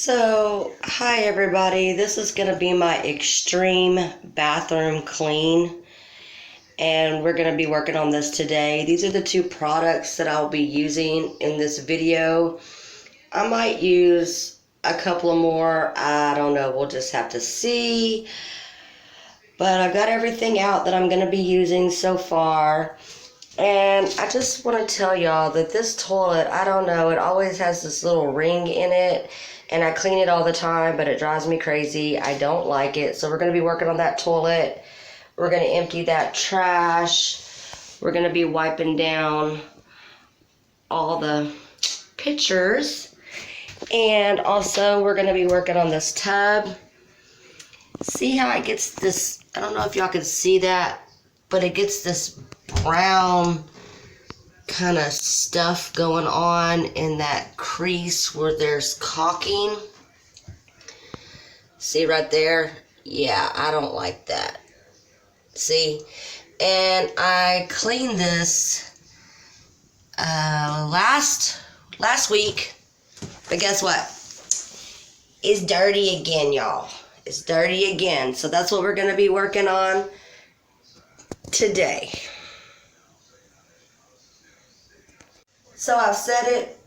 So, hi everybody. This is going to be my extreme bathroom clean, and we're going to be working on this today. These are the two products that I'll be using in this video. I might use a couple of more. I don't know. We'll just have to see. But I've got everything out that I'm going to be using so far. And I just want to tell y'all that this toilet, I don't know, it always has this little ring in it. And I clean it all the time, but it drives me crazy. I don't like it. So we're going to be working on that toilet. We're going to empty that trash. We're going to be wiping down all the pictures. And also we're going to be working on this tub. See how it gets this, I don't know if y'all can see that, but it gets this brown kind of stuff going on in that crease where there's caulking. See right there? Yeah, I don't like that. See? And I cleaned this last week, but guess what? It's dirty again, y'all. It's dirty again. So that's what we're going to be working on today. So I've said it,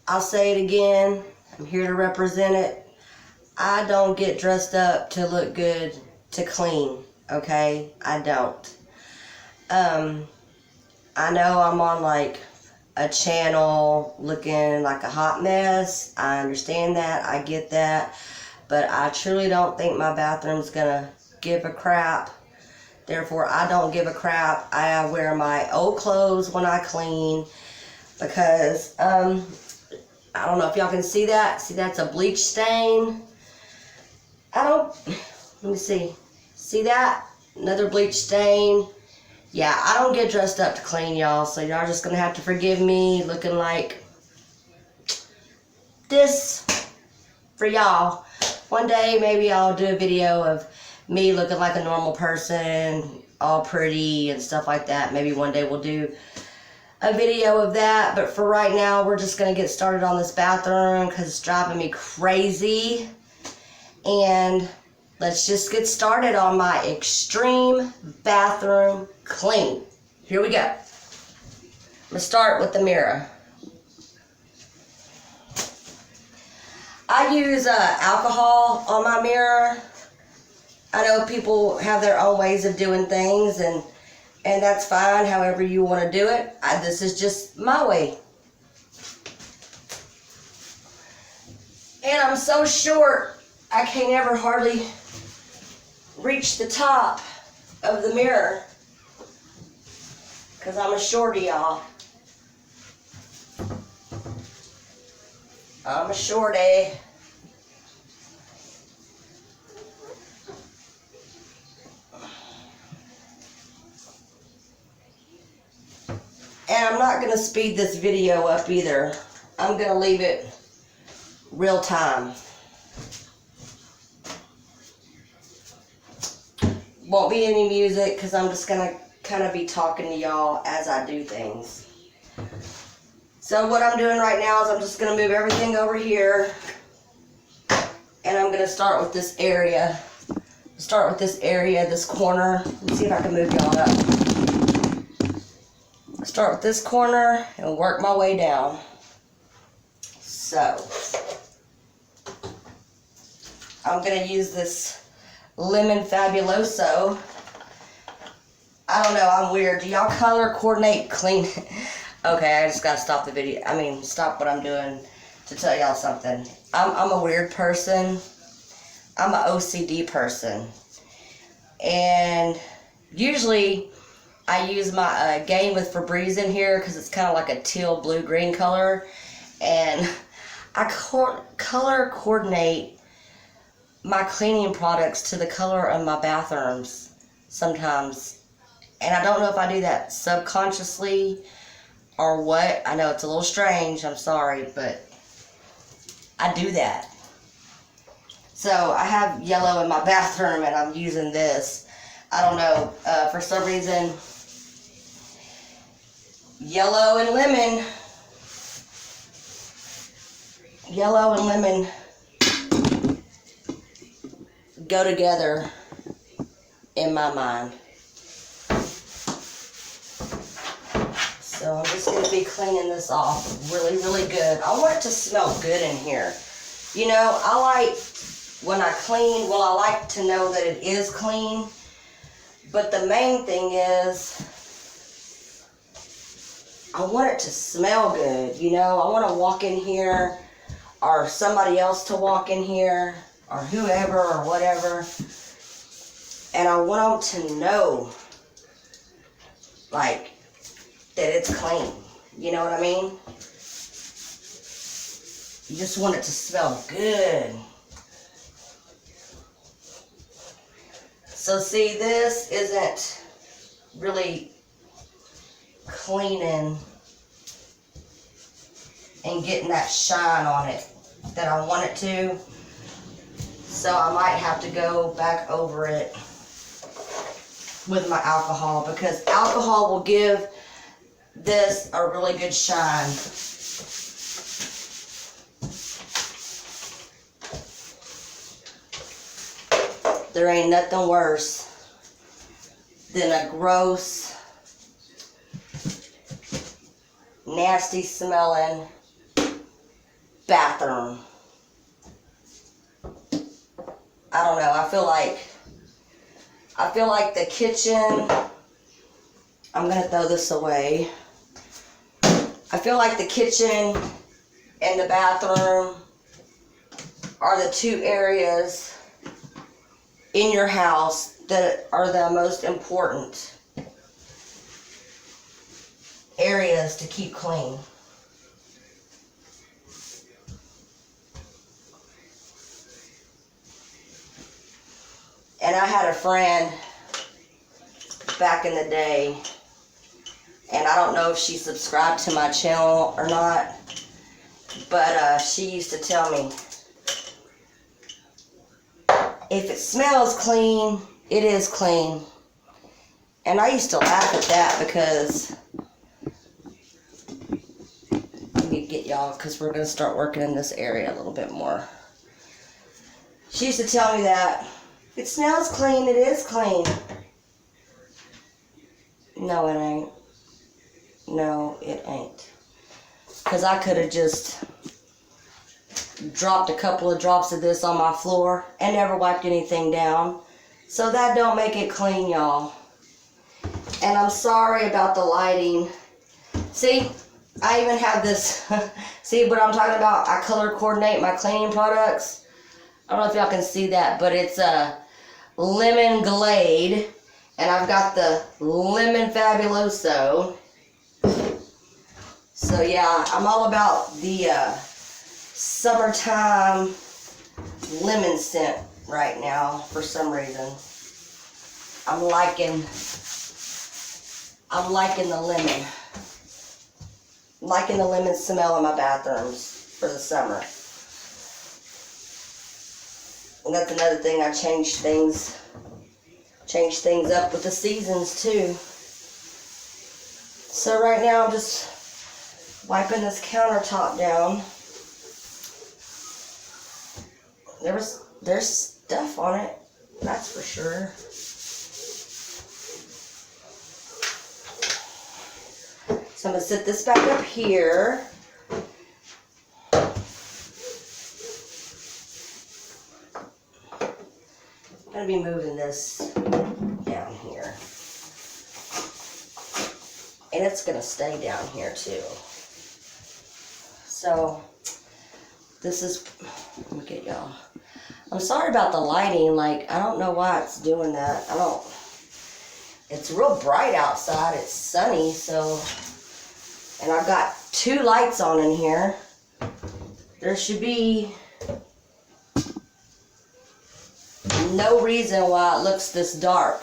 I'll say it again, I'm here to represent it. I don't get dressed up to look good to clean, okay? I don't. I know I'm on like a channel looking like a hot mess. I understand that, I get that. But I truly don't think my bathroom's gonna give a crap. Therefore, I don't give a crap. I wear my old clothes when I clean. Because, I don't know if y'all can see that. See, that's a bleach stain. Let me see. See that? Another bleach stain. Yeah, I don't get dressed up to clean, y'all. So y'all just going to have to forgive me looking like this for y'all. One day, maybe I'll do a video of me looking like a normal person, all pretty and stuff like that. Maybe one day we'll do a video of that, but for right now we're just going to get started on this bathroom because it's driving me crazy. And let's just get started on my extreme bathroom clean. Here we go. I'm going to start with the mirror. I use alcohol on my mirror. I know people have their own ways of doing things, and that's fine, however you want to do it. This is just my way. And I'm so short, I can't ever hardly reach the top of the mirror. Because I'm a shorty, y'all. I'm a shorty. And I'm not going to speed this video up either. I'm going to leave it real time. Won't be any music because I'm just going to kind of be talking to y'all as I do things. So what I'm doing right now is I'm just going to move everything over here. And I'm going to start with this area. This corner. Let's see if I can move y'all up. Start with this corner and work my way down. So, I'm going to use this Lemon Fabuloso. I don't know, I'm weird. Do y'all color coordinate clean? Okay, I just got to stop the video. Stop what I'm doing to tell y'all something. I'm a weird person. I'm an OCD person. And usually I use my Gain with Febreze in here because it's kind of like a teal blue green color, and I color coordinate my cleaning products to the color of my bathrooms sometimes, and I don't know if I do that subconsciously or what. I know it's a little strange, I'm sorry, but I do that. So I have yellow in my bathroom and I'm using this. I don't know, for some reason yellow and lemon Yellow and lemon go together in my mind. So I'm just going to be cleaning this off really, really good. I want it to smell good in here. You know, I like when I clean, well, I like to know that it is clean. But the main thing is, I want it to smell good. You know, I want to walk in here, or somebody else to walk in here, or whoever, or whatever. And I want them to know, like, that it's clean. You know what I mean? You just want it to smell good. So see, this isn't really cleaning and getting that shine on it that I want it to. So I might have to go back over it with my alcohol, because alcohol will give this a really good shine. There ain't nothing worse than a gross, nasty smelling bathroom. I don't know, I feel like the kitchen, I'm gonna throw this away. I feel like the kitchen and the bathroom are the two areas in your house that are the most important areas to keep clean. And I had a friend back in the day, and I don't know if she subscribed to my channel or not, but she used to tell me, if it smells clean, it is clean. And I used to laugh at that, because let me get y'all, because we're going to start working in this area a little bit more. She used to tell me that if it smells clean, it is clean. No, it ain't. No, it ain't. Because I could have just dropped a couple of drops of this on my floor and never wiped anything down. So that don't make it clean, y'all. And I'm sorry about the lighting. See, I even have this. See what I'm talking about? I color coordinate my cleaning products. I don't know if y'all can see that, but it's a lemon glade, and I've got the lemon fabuloso. So yeah, I'm all about the summertime lemon scent right now for some reason. I'm liking the lemon. I'm liking the lemon smell in my bathrooms for the summer. And that's another thing, I change things up with the seasons too. So right now I'm just wiping this countertop down. There's stuff on it, that's for sure. So I'm gonna set this back up here. I'm gonna be moving this down here. And it's gonna stay down here too. So this is, let me get y'all. I'm sorry about the lighting, like I don't know why it's doing that. It's real bright outside, it's sunny, so, and I've got 2 lights on in here. There should be no reason why it looks this dark,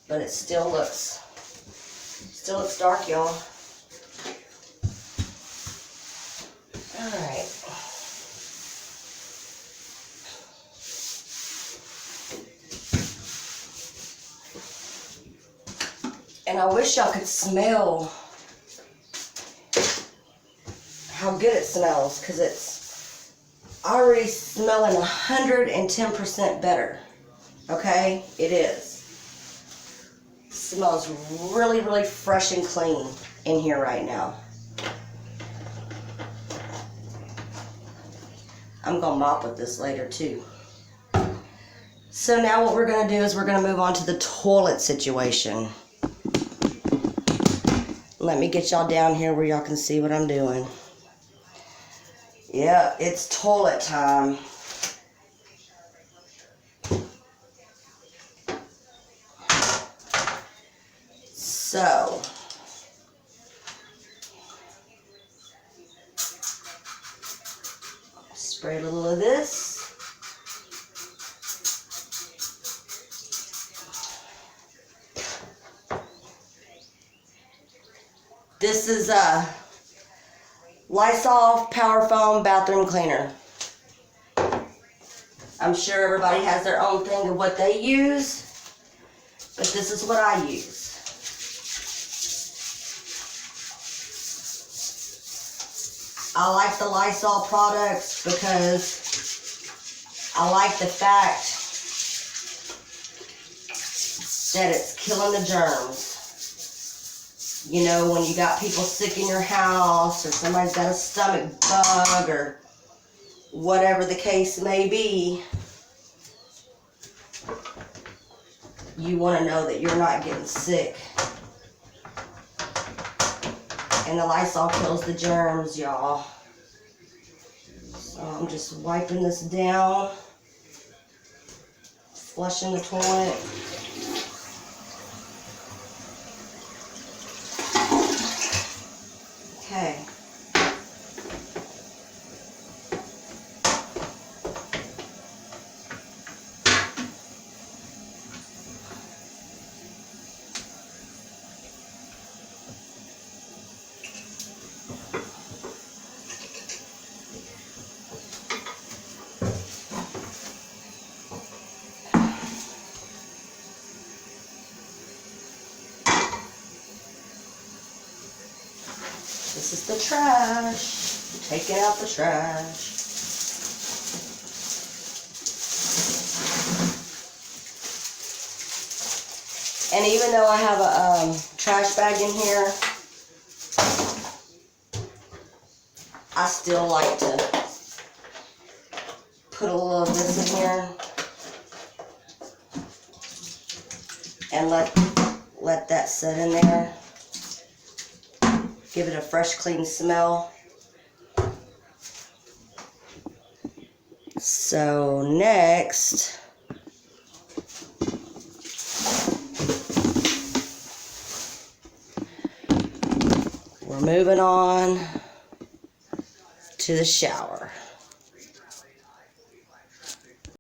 but it still looks dark, y'all. Alright. And I wish y'all could smell how good it smells, because it's already smelling 110% better. Okay, it is. It smells really, really fresh and clean in here right now. I'm gonna mop with this later too. So now what we're gonna do is we're gonna move on to the toilet situation. Let me get y'all down here where y'all can see what I'm doing. Yep, it's toilet time. So, spray a little of this. This is a Lysol Power Foam Bathroom Cleaner. I'm sure everybody has their own thing of what they use, but this is what I use. I like the Lysol products because I like the fact that it's killing the germs. You know, when you got people sick in your house, or somebody's got a stomach bug, or whatever the case may be, you want to know that you're not getting sick. And the Lysol kills the germs, y'all. So I'm just wiping this down, flushing the toilet. Okay. This is the trash. Taking out the trash. And even though I have a trash bag in here, I still like to put a little of this in here and let that sit in there. Give it a fresh, clean smell. So next, we're moving on to the shower.